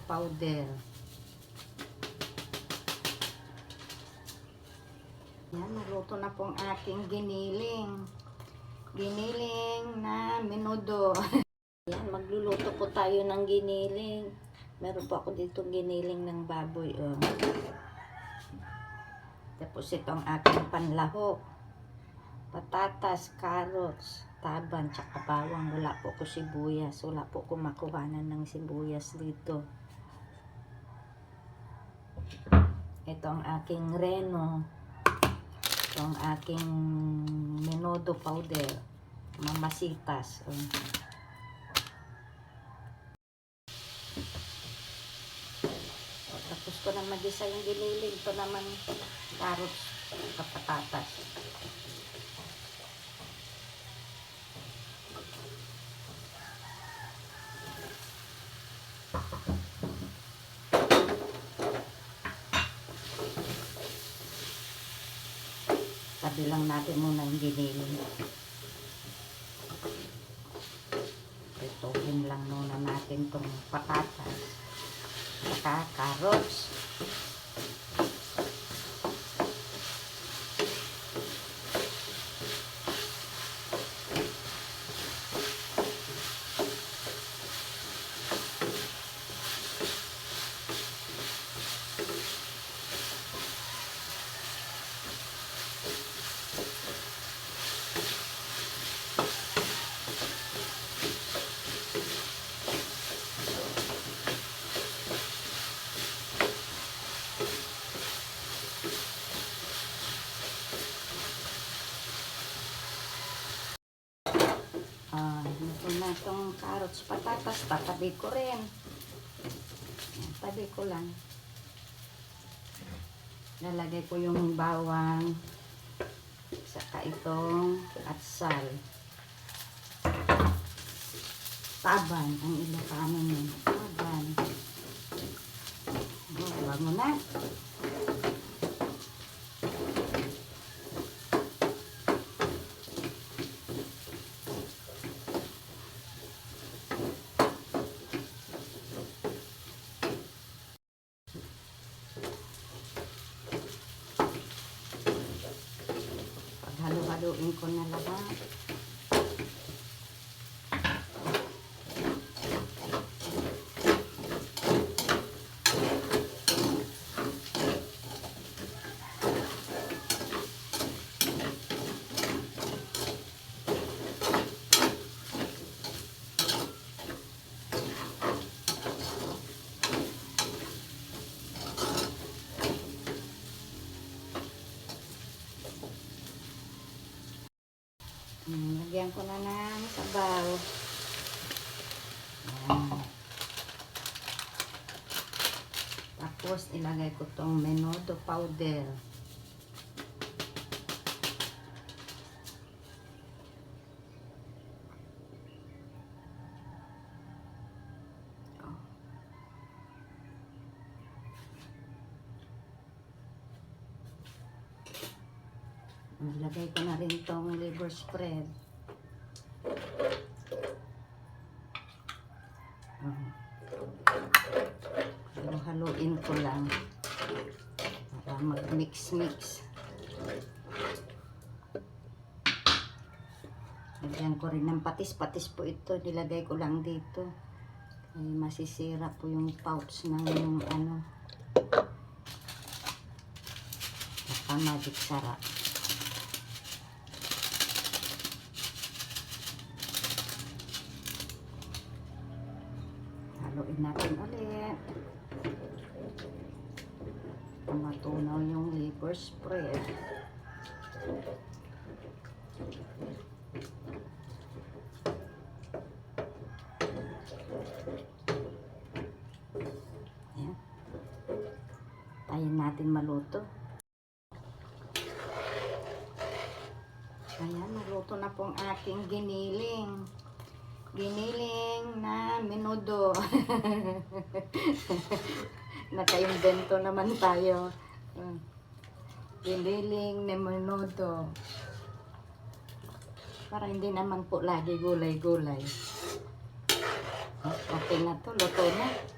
powder. Yan, naluto na pong aking giniling. Giniling na menudo. Yan, magluluto po tayo ng giniling. Meron po ako dito giniling ng baboy. Oh. Tapos itong aking panlahok. Patatas, carrots, taban, tsaka bawang. Wala po ko sibuyas. Wala po ko makuhanan ng sibuyas dito. Ito ang aking reno. Ito ang aking menudo powder. Mamasitas. Tapos ko na mag-isa yung giniling. Ito naman carrots at patatas. Sabi lang natin muna yung giniling. Ituhin lang muna natin itong patatas. Saka carrots. Ito na itong carrots, patatas, tatabi ko rin. Tabi ko lang. Lalagay ko yung bawang, saka itong atsal. Taban, ang Ilocano yun. Taban. Huwag mo na. Halo-haloin ko na lahat. Lagyan ko na ng sabaw. Ayan. Tapos ilagay ko tong menudo powder. Ilagay ko na rin tong liver spread. Haluin ko lang para mag-mix-mix. Lagyan ko rin ng patis-patis po ito. Nilagay ko lang dito. Ay, masisira po yung pouch ng ano. Magic sarap. Haluin natin ulit. Matunaw yung liver spread. Ayan. Tayin natin maluto. Ayan, naluto na pong aking giniling. Giniling na menudo. Naka-invento naman tayo. Giniling na menudo. Para hindi naman po lagi gulay-gulay. Okay na to, luto na.